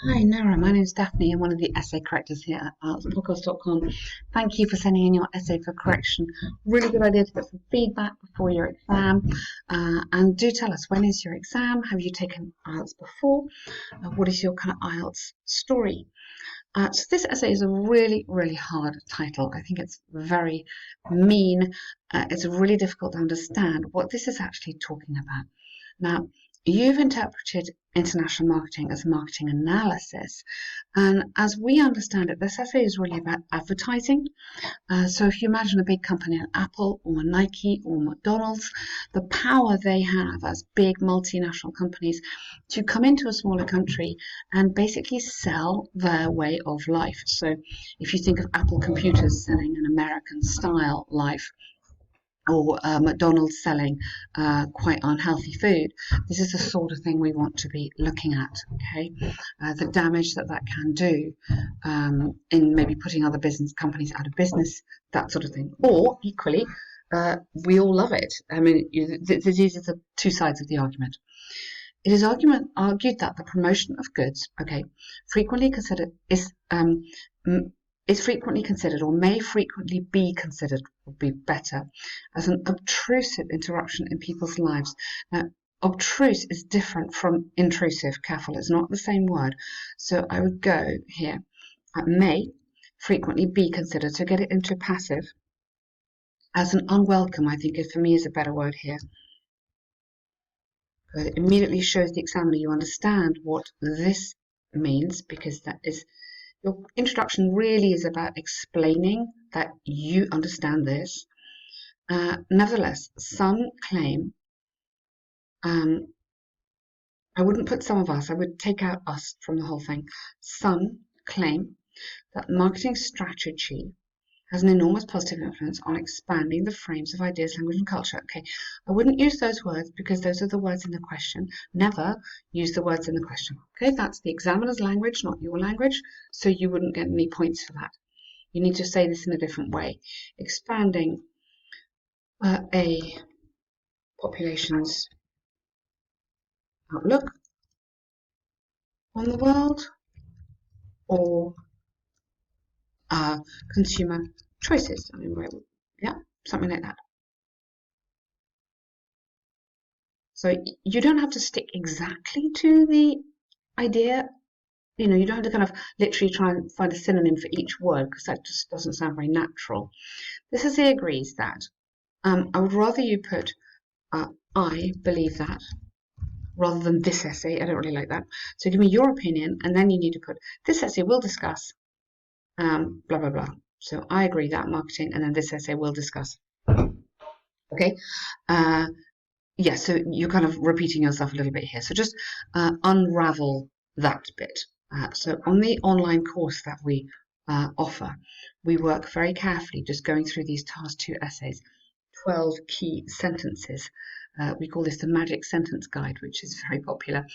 Hi, Naira. My name is Daphne. I'm one of the essay correctors here at IELTSpodcast.com. Thank you for sending in your essay for correction. Really good idea to get some feedback before your exam. And do tell us, when is your exam? Have you taken IELTS before? What is your kind of IELTS story? So this essay is a really, really hard title. I think it's very mean. It's really difficult to understand what this is actually talking about. Now, you've interpreted international marketing as marketing analysis, and as we understand it, this essay is really about advertising. So if you imagine a big company like Apple or Nike or McDonald's, the power they have as big multinational companies to come into a smaller country and basically sell their way of life. So if you think of Apple computers selling an American style life, or McDonald's selling quite unhealthy food. This is the sort of thing we want to be looking at, okay? The damage that that can do in maybe putting other business companies out of business, that sort of thing. Or equally, we all love it. I mean, these are the two sides of the argument. It is argued that the promotion of goods, okay, frequently considered is frequently considered or may frequently be considered, would be better, as an obtrusive interruption in people's lives. Now, obtruse is different from intrusive. Careful, it's not the same word. So I would go here. May frequently be considered, to get it into passive, as an unwelcome, I think for me is a better word here. Because it immediately shows the examiner you understand what this means, because that is your introduction really is about explaining that you understand this. Nevertheless, some claim, I wouldn't put some of us, I would take out us from the whole thing. Some claim that marketing strategy has an enormous positive influence on expanding the frames of ideas, language, and culture. Okay, I wouldn't use those words because those are the words in the question. Never use the words in the question. Okay, that's the examiner's language, not your language, so you wouldn't get any points for that. You need to say this in a different way. Expanding a population's outlook on the world, or consumer choices. I mean, yeah, something like that. So you don't have to stick exactly to the idea. You know, you don't have to kind of literally try and find a synonym for each word, because that just doesn't sound very natural. This essay agrees that I would rather you put I believe that, rather than this essay. I don't really like that. So give me your opinion, and then you need to put this essay will discuss blah blah blah. So I agree that marketing, and then this essay will discuss. Okay. Yeah, so you're kind of repeating yourself a little bit here. So just unravel that bit. So on the online course that we offer, we work very carefully just going through these task 2 essays, 12 key sentences. We call this the magic sentence guide, which is very popular.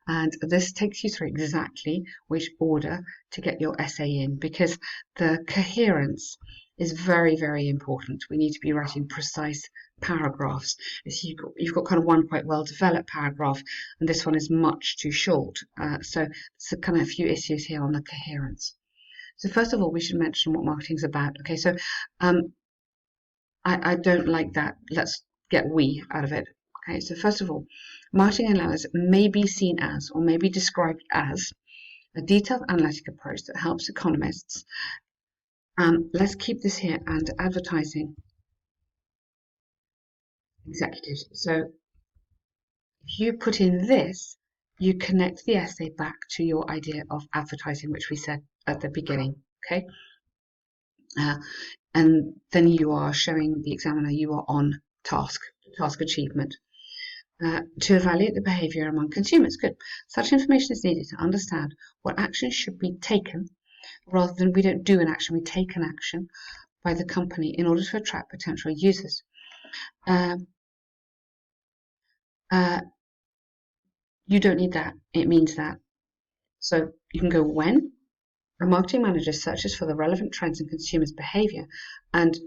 And this takes you through exactly which order to get your essay in, because the coherence is very, very important. We need to be writing precise paragraphs. You've got kind of one quite well developed paragraph, and this one is much too short. So there's kind of a few issues here on the coherence. So first of all, we should mention what marketing's about. Okay, so I don't like that. Let's get we out of it. Okay, so first of all, marketing analysis may be seen as, or may be described as, a detailed analytic approach that helps economists. Let's keep this here, and advertising executives. So if you put in this, you connect the essay back to your idea of advertising, which we said at the beginning. Okay, and then you are showing the examiner you are on task achievement. To evaluate the behaviour among consumers. Good. Such information is needed to understand what action should be taken, rather than we don't do an action, we take an action by the company in order to attract potential users. You don't need that. It means that. So you can go when. A marketing manager searches for the relevant trends in consumers' behaviour, and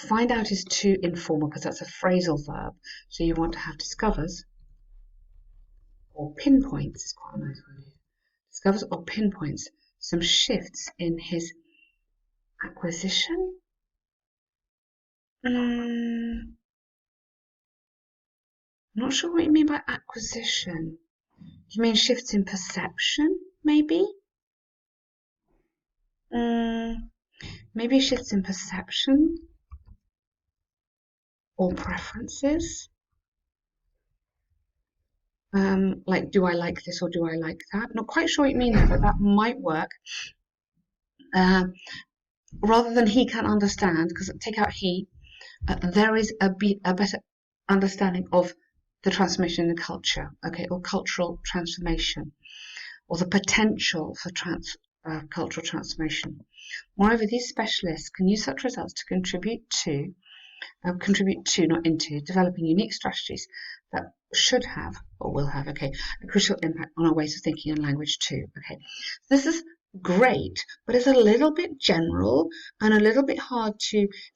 find out is too informal because that's a phrasal verb. So you want to have discovers, or pinpoints is quite a nice word here. discovers or pinpoints some shifts in his acquisition. I'm not sure what you mean by acquisition. Do you mean shifts in perception, maybe? Maybe shifts in perception or preferences. Like, do I like this or do I like that? Not quite sure what you mean there, but that might work. Rather than he can't understand, because take out he, there is a better understanding of the transformation in the culture, okay, or cultural transformation, or the potential for cultural transformation. Moreover, these specialists can use such results to contribute to, not into, developing unique strategies that should have, or will have, okay, a crucial impact on our ways of thinking and language too, okay. This is great, but it's a little bit general and a little bit hard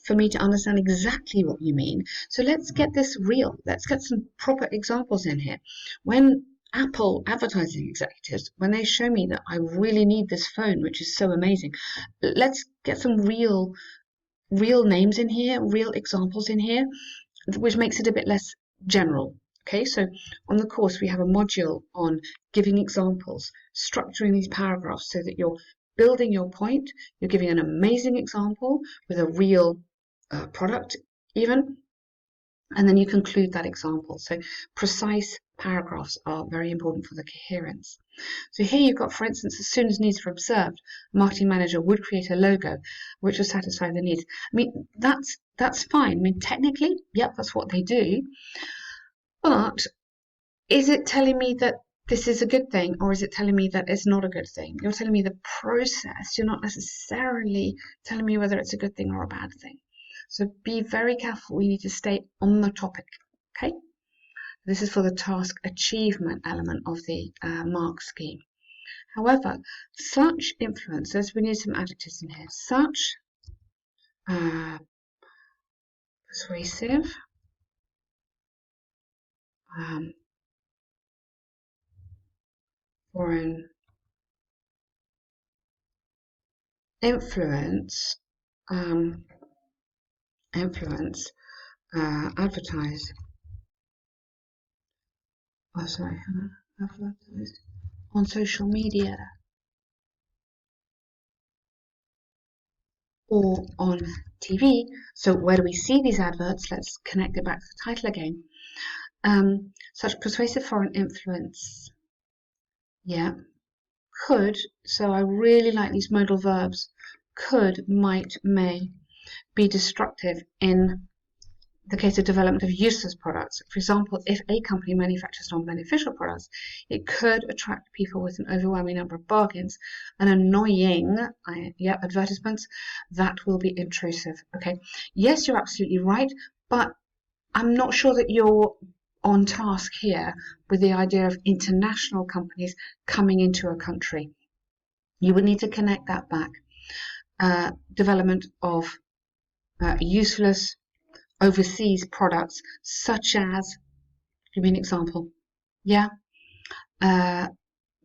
for me to understand exactly what you mean. So let's get this real. Let's get some proper examples in here. When Apple advertising executives, when they show me that I really need this phone, which is so amazing, let's get some real names in here, real examples in here, which makes it a bit less general. Okay, so on the course, we have a module on giving examples, structuring these paragraphs so that you're building your point, you're giving an amazing example with a real product even, and then you conclude that example. So precise paragraphs are very important for the coherence. So here you've got, for instance, as soon as needs are observed, a marketing manager would create a logo which will satisfy the needs. I mean, that's fine. I mean, technically, yep, that's what they do. But is it telling me that this is a good thing, or is it telling me that it's not a good thing? You're telling me the process. You're not necessarily telling me whether it's a good thing or a bad thing. So be very careful. We need to stay on the topic, okay? This is for the task achievement element of the mark scheme. However, such influences, we need some adjectives in here, such persuasive, foreign influence, advertise. Oh, sorry, advertised on social media or on TV. So where do we see these adverts? Let's connect it back to the title again. Such persuasive foreign influence, yeah, could, so I really like these modal verbs, could, might, may, be destructive in the case of development of useless products. For example, if a company manufactures non-beneficial products, it could attract people with an overwhelming number of bargains and annoying advertisements that will be intrusive. Okay, yes, you're absolutely right, but I'm not sure that you're on task here with the idea of international companies coming into a country. You would need to connect that back. Development of useless overseas products, such as, give me an example. Yeah,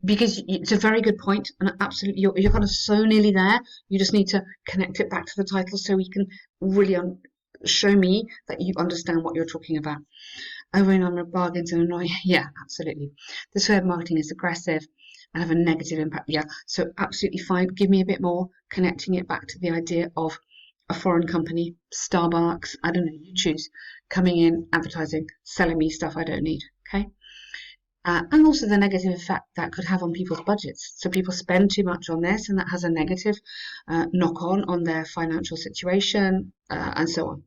because it's a very good point, and absolutely, you're kind of so nearly there. You just need to connect it back to the title so we can really show me that you understand what you're talking about. Over a number of bargains and annoying. Yeah, absolutely. This way of marketing is aggressive and have a negative impact. Yeah, so absolutely fine. Give me a bit more, connecting it back to the idea of a foreign company, Starbucks, I don't know, you choose, coming in, advertising, selling me stuff I don't need, okay? And also the negative effect that could have on people's budgets. So people spend too much on this, and that has a negative knock-on on their financial situation, and so on.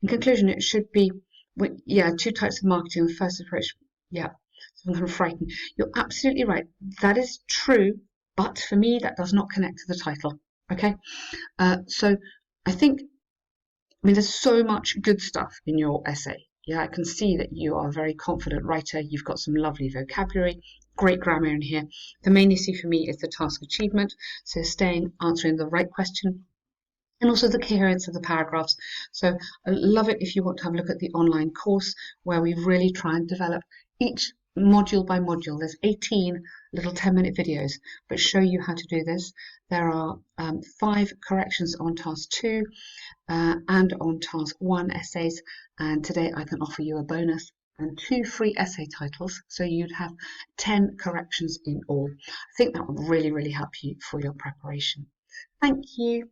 In conclusion, it should be, two types of marketing. The first approach, so I'm kind of frightened. You're absolutely right. That is true, but for me, that does not connect to the title, okay? So I mean, there's so much good stuff in your essay. Yeah, I can see that you are a very confident writer. You've got some lovely vocabulary, great grammar in here. The main issue for me is the task achievement. So answering the right question, and also the coherence of the paragraphs. So I love it if you want to have a look at the online course where we really try and develop each module by module. There's 18 little 10-minute videos which show you how to do this. There are 5 corrections on task 2 and on task 1 essays, and today I can offer you a bonus and 2 free essay titles, so you'd have 10 corrections in all. I think that would really help you for your preparation. Thank you.